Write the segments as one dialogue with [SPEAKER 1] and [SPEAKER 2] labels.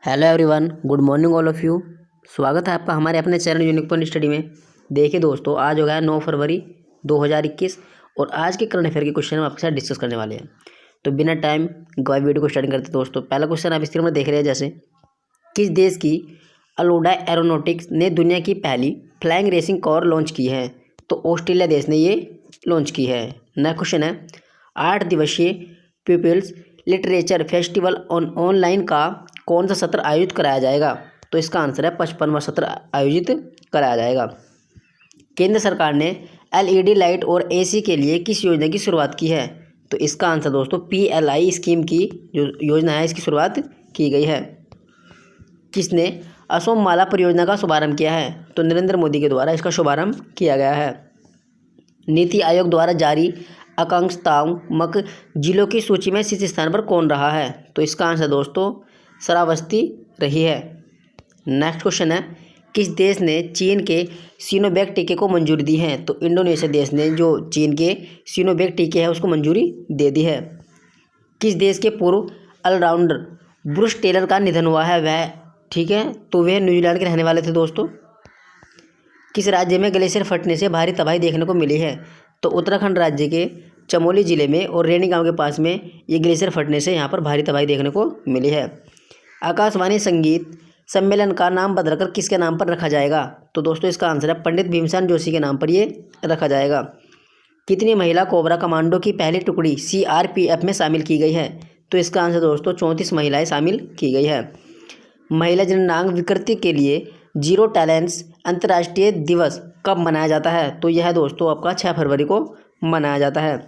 [SPEAKER 1] Hello everyone, good morning all of you. स्वागत है आपका हमारे अपने चैनल यूनिक पॉइंट स्टडी में। देखिए दोस्तों, आज हो गया है 9 फरवरी 2021 और आज के करंट अफेयर के क्वेश्चन हम आपके साथ डिस्कस करने वाले हैं। तो बिना टाइम गवाए वीडियो को स्टार्ट करते हैं दोस्तों। पहला क्वेश्चन आप स्क्रीन में देख रहे हैं, जैसे किस देश की अलोडा एरोनॉटिक्स ने दुनिया की पहली फ्लाइंग रेसिंग कार लॉन्च की है? तो ऑस्ट्रेलिया देश ने ये लॉन्च की है। नेक्स्ट क्वेश्चन है, 8 दिवसीय पीपल्स लिटरेचर फेस्टिवल ऑनलाइन का कौन सा सत्र आयोजित कराया जाएगा? तो इसका आंसर है 55वां सत्र आयोजित कराया जाएगा। केंद्र सरकार ने एलईडी लाइट और एसी के लिए किस योजना की शुरुआत की है? तो इसका आंसर दोस्तों पीएलआई स्कीम की जो योजना है इसकी शुरुआत की गई है। किसने असोम माला परियोजना का शुभारंभ किया है? तो नरेंद्र मोदी के द्वारा इसका शुभारंभ किया गया है। नीति आयोग द्वारा जारी आकांक्षात्मक जिलों की सूची में शीर्ष स्थान पर कौन रहा है? तो इसका आंसर दोस्तों श्रावस्ती रही है। नेक्स्ट क्वेश्चन है, किस देश ने चीन के सिनोवैक टीके को मंजूरी दी है? तो इंडोनेशिया देश ने जो चीन के सिनोवैक टीके हैं उसको मंजूरी दे दी है। किस देश के पूर्व ऑलराउंडर ब्रूस टेलर का निधन हुआ है? वह ठीक है, तो वह न्यूजीलैंड के रहने वाले थे दोस्तों। किस राज्य में ग्लेशियर फटने से भारी तबाही देखने को मिली है? तो उत्तराखंड राज्य के चमोली जिले में और रेणी गांव के पास में ये ग्लेशियर फटने से यहाँ पर भारी तबाही देखने को मिली है। आकाशवाणी संगीत सम्मेलन का नाम बदलकर किसके नाम पर रखा जाएगा? तो दोस्तों इसका आंसर है पंडित भीमसेन जोशी के नाम पर ये रखा जाएगा। कितनी महिला कोबरा कमांडो की पहली टुकड़ी सीआरपीएफ में शामिल की गई है? तो इसका आंसर दोस्तों 34 महिलाएं शामिल की गई है। महिला जननांग विकृति के लिए जीरो टॉलरेंस अंतर्राष्ट्रीय दिवस कब मनाया जाता है? तो यह दोस्तों आपका 6 फरवरी को मनाया जाता है।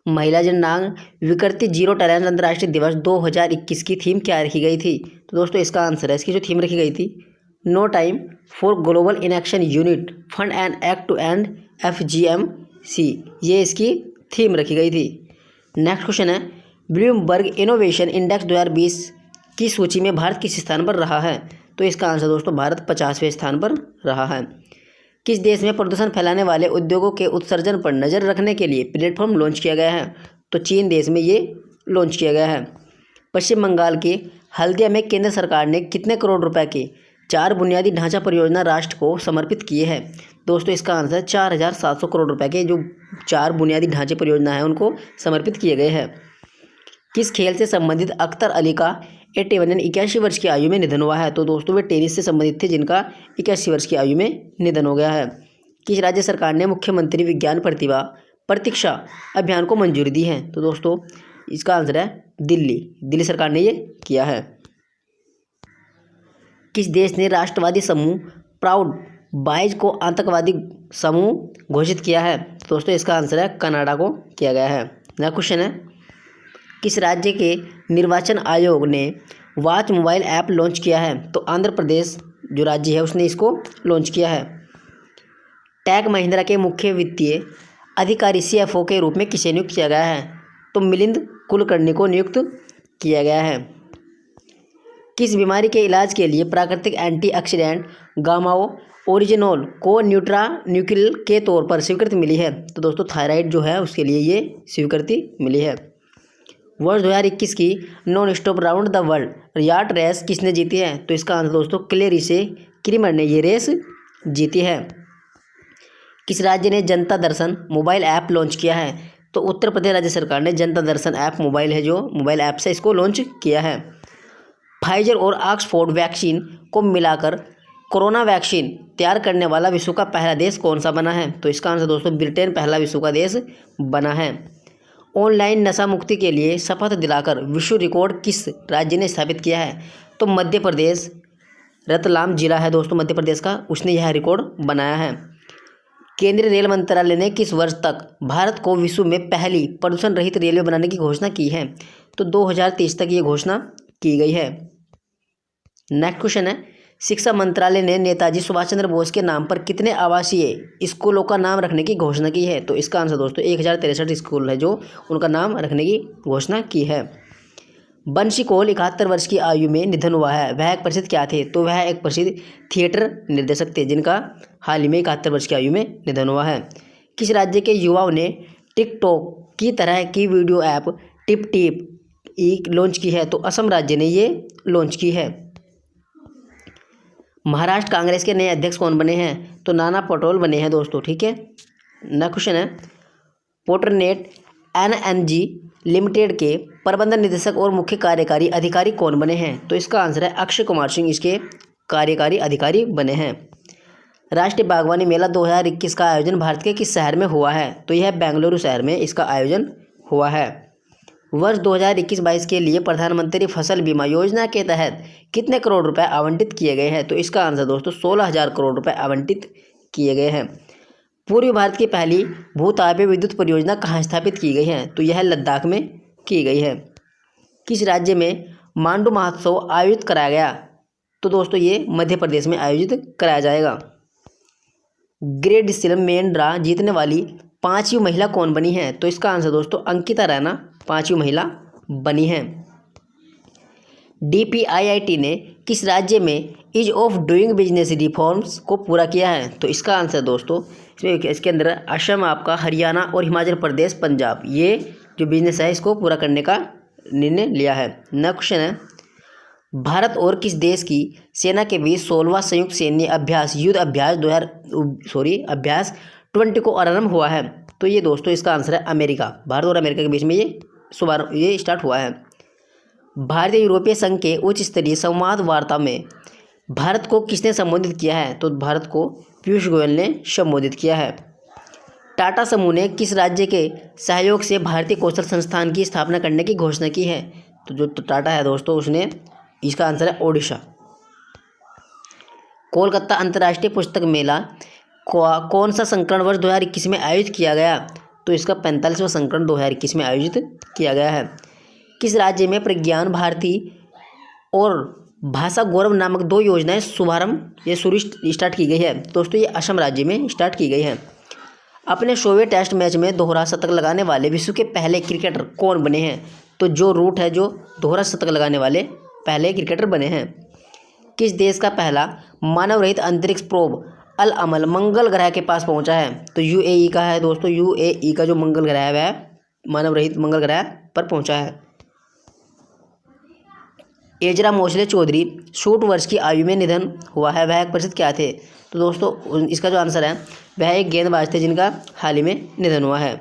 [SPEAKER 1] महिला जननांग विकृति जीरो टॉलरेंस अंतर्राष्ट्रीय दिवस 2021 की थीम क्या रखी गई थी? तो दोस्तों इसका आंसर है, इसकी जो थीम रखी गई थी, no time for global inaction unite fund and act to end FGMC, ये इसकी थीम रखी गई थी। नेक्स्ट क्वेश्चन है, ब्लूमबर्ग इनोवेशन इंडेक्स 2020 की सूची में भारत किस स्थान पर रहा है? तो इसका आंसर दोस्तों भारत 50वें स्थान पर रहा है। किस देश में प्रदूषण फैलाने वाले उद्योगों के उत्सर्जन पर नज़र रखने के लिए प्लेटफॉर्म लॉन्च किया गया है? तो चीन देश में ये लॉन्च किया गया है। पश्चिम बंगाल के हल्दिया में केंद्र सरकार ने कितने करोड़ रुपए के 4 बुनियादी ढांचा परियोजना राष्ट्र को समर्पित किए हैं? दोस्तों इसका आंसर 4700 करोड़ रुपए के जो 4 बुनियादी ढांचे परियोजना है उनको समर्पित किए गए हैं। किस खेल से संबंधित अख्तर अली का 81 वर्ष की आयु में निधन हुआ है? तो दोस्तों वे टेनिस से संबंधित थे जिनका 81 वर्ष की आयु में निधन हो गया है। किस राज्य सरकार ने मुख्यमंत्री विज्ञान प्रतिभा प्रतीक्षा अभियान को मंजूरी दी है? तो दोस्तों इसका आंसर है दिल्ली सरकार ने ये किया है। किस देश ने राष्ट्रवादी समूह प्राउड बॉयज को आतंकवादी समूह घोषित किया है? तो दोस्तों इसका आंसर है कनाडा को किया गया है। नेक्स्ट क्वेश्चन है, किस राज्य के निर्वाचन आयोग ने वॉच मोबाइल ऐप लॉन्च किया है? तो आंध्र प्रदेश जो राज्य है उसने इसको लॉन्च किया है। टैग महिंद्रा के मुख्य वित्तीय अधिकारी CFO के रूप में किसे नियुक्त किया गया है? तो मिलिंद कुलकर्णी को नियुक्त किया गया है। किस बीमारी के इलाज के लिए प्राकृतिक एंटीऑक्सीडेंट गामाओ ओरिजिनोल को न्यूट्रान्यूक्लिल के तौर पर स्वीकृति मिली है? तो दोस्तों थायराइड जो है उसके लिए ये स्वीकृति मिली है। वर्ष 2021 की non stop round the world yacht race किसने जीती है? तो इसका आंसर दोस्तों क्लेरिसे क्रीमर ने ये रेस जीती है। किस राज्य ने जनता दर्शन मोबाइल ऐप लॉन्च किया है? तो उत्तर प्रदेश राज्य सरकार ने जनता दर्शन ऐप मोबाइल है जो मोबाइल ऐप से इसको लॉन्च किया है। फाइजर और ऑक्सफोर्ड वैक्सीन को मिलाकर कोरोना वैक्सीन तैयार करने वाला विश्व का पहला देश कौन सा बना है? तो इसका आंसर दोस्तों ब्रिटेन पहला विश्व का देश बना है। ऑनलाइन नशा मुक्ति के लिए शपथ दिलाकर विश्व रिकॉर्ड किस राज्य ने स्थापित किया है? तो मध्य प्रदेश, रतलाम जिला है दोस्तों मध्य प्रदेश का, उसने यह रिकॉर्ड बनाया है। केंद्रीय रेल मंत्रालय ने किस वर्ष तक भारत को विश्व में पहली प्रदूषण रहित रेलवे बनाने की घोषणा की है? तो 2023 तक ये घोषणा की गई है। नेक्स्ट क्वेश्चन है, शिक्षा मंत्रालय ने नेताजी सुभाष चंद्र बोस के नाम पर कितने आवासीय स्कूलों का नाम रखने की घोषणा की है? तो इसका आंसर दोस्तों 1063 स्कूल है जो उनका नाम रखने की घोषणा की है। बंशी कौल 71 वर्ष की आयु में निधन हुआ है, वह एक प्रसिद्ध क्या थे? तो वह एक प्रसिद्ध थिएटर निर्देशक थे जिनका हाल ही में 71 वर्ष की आयु में निधन हुआ है। किस राज्य के युवाओं ने टिकटॉक की तरह की video app tip tip launch की है? तो असम राज्य ने ये लॉन्च की है। महाराष्ट्र कांग्रेस के नए अध्यक्ष कौन बने हैं? तो नाना पटोले बने हैं दोस्तों, ठीक है। नेक्स्ट क्वेश्चन है, पोर्टनेट एनएनजी लिमिटेड के प्रबंधन निदेशक और मुख्य कार्यकारी अधिकारी कौन बने हैं? तो इसका आंसर है अक्षय कुमार सिंह इसके कार्यकारी अधिकारी बने हैं। राष्ट्रीय बागवानी मेला 2021 का आयोजन भारत के किस शहर में हुआ है? तो यह बेंगलुरु शहर में इसका आयोजन हुआ है। वर्ष 2021-22 के लिए प्रधानमंत्री फसल बीमा योजना के तहत कितने करोड़ रुपए आवंटित किए गए हैं? तो इसका आंसर दोस्तों 16,000 करोड़ रुपए आवंटित किए गए हैं। पूर्वी भारत की पहली भूतापीय विद्युत परियोजना कहाँ स्थापित की गई है? तो यह लद्दाख में की गई है। किस राज्य में मांडू महोत्सव आयोजित कराया गया? तो दोस्तों ये मध्य प्रदेश में आयोजित कराया जाएगा। ग्रेट स्लैम मेन ड्रा जीतने वाली 5वीं महिला कौन बनी है? तो इसका आंसर दोस्तों अंकिता रैना 5वीं महिला बनी है। DPIIT ने किस राज्य में ease of doing business reforms को पूरा किया है? तो इसका आंसर दोस्तों इसके अंदर असम, आपका हरियाणा और हिमाचल प्रदेश, पंजाब, ये जो बिजनेस है इसको पूरा करने का निर्णय लिया है। नेक्स्ट क्वेश्चन है, भारत और किस देश की सेना के बीच 16वां संयुक्त सैन्य अभ्यास युद्ध अभ्यास अभ्यास 20 को आरंभ हुआ है? तो ये दोस्तों इसका आंसर है अमेरिका। भारत और अमेरिका के बीच में ये स्टार्ट हुआ है। भारतीय यूरोपीय संघ के उच्च स्तरीय संवाद वार्ता में भारत को किसने संबोधित किया है? तो भारत को पीयूष गोयल ने संबोधित किया है। टाटा समूह ने किस राज्य के सहयोग से भारतीय कौशल संस्थान की स्थापना करने की घोषणा की है? तो जो टाटा है दोस्तों उसने, इसका आंसर है ओडिशा। कोलकाता अंतर्राष्ट्रीय पुस्तक मेला कौन सा संस्करण वर्ष 2021 में आयोजित किया गया? तो इसका 45वां संस्करण 2021 में आयोजित किया गया है। किस राज्य में प्रज्ञान भारती और भाषा गौरव नामक 2 योजनाएं शुरू स्टार्ट की गई है? दोस्तों ये असम राज्य में स्टार्ट की गई है। अपने 100वें टेस्ट मैच में दोहरा शतक लगाने वाले विश्व के पहले क्रिकेटर कौन बने हैं? तो जो रूट है जो दोहरा शतक लगाने वाले पहले क्रिकेटर बने हैं। किस देश का पहला मानव रहित अंतरिक्ष प्रोब अल अमल मंगल ग्रह के पास पहुंचा है? तो UAE का है दोस्तों। UAE का जो मंगल ग्रह है वह मानव रहित मंगल ग्रह पर पहुंचा है। एजरा मोसले चौधरी 60 वर्ष की आयु में निधन हुआ है, वह एक प्रसिद्ध क्या थे? तो दोस्तों इसका जो आंसर है वह एक गेंदबाज थे जिनका हाल ही में निधन हुआ है।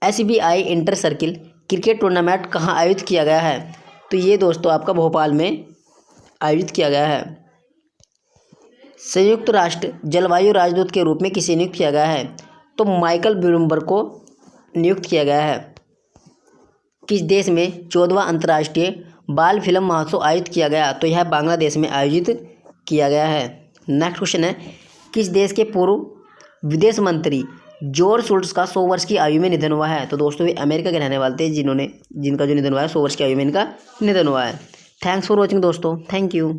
[SPEAKER 1] SBI inter circle cricket tournament कहाँ आयोजित किया गया है? तो ये दोस्तों आपका भोपाल में आयोजित किया गया है। संयुक्त राष्ट्र जलवायु राजदूत के रूप में किसे नियुक्त किया गया है? तो माइकल ब्लूमबर्ग को नियुक्त किया गया है। किस देश में 14वां अंतर्राष्ट्रीय बाल फिल्म महोत्सव आयोजित किया गया? तो यह बांग्लादेश में आयोजित किया गया है। नेक्स्ट क्वेश्चन है, किस देश के पूर्व विदेश मंत्री जॉर्ज शुल्ट्ज का 100 वर्ष की आयु में निधन हुआ है? तो दोस्तों ये अमेरिका के रहने वाले थे जिनका जो निधन हुआ है 100 वर्ष की आयु में इनका निधन हुआ है। थैंक्स फॉर वॉचिंग दोस्तों, थैंक यू।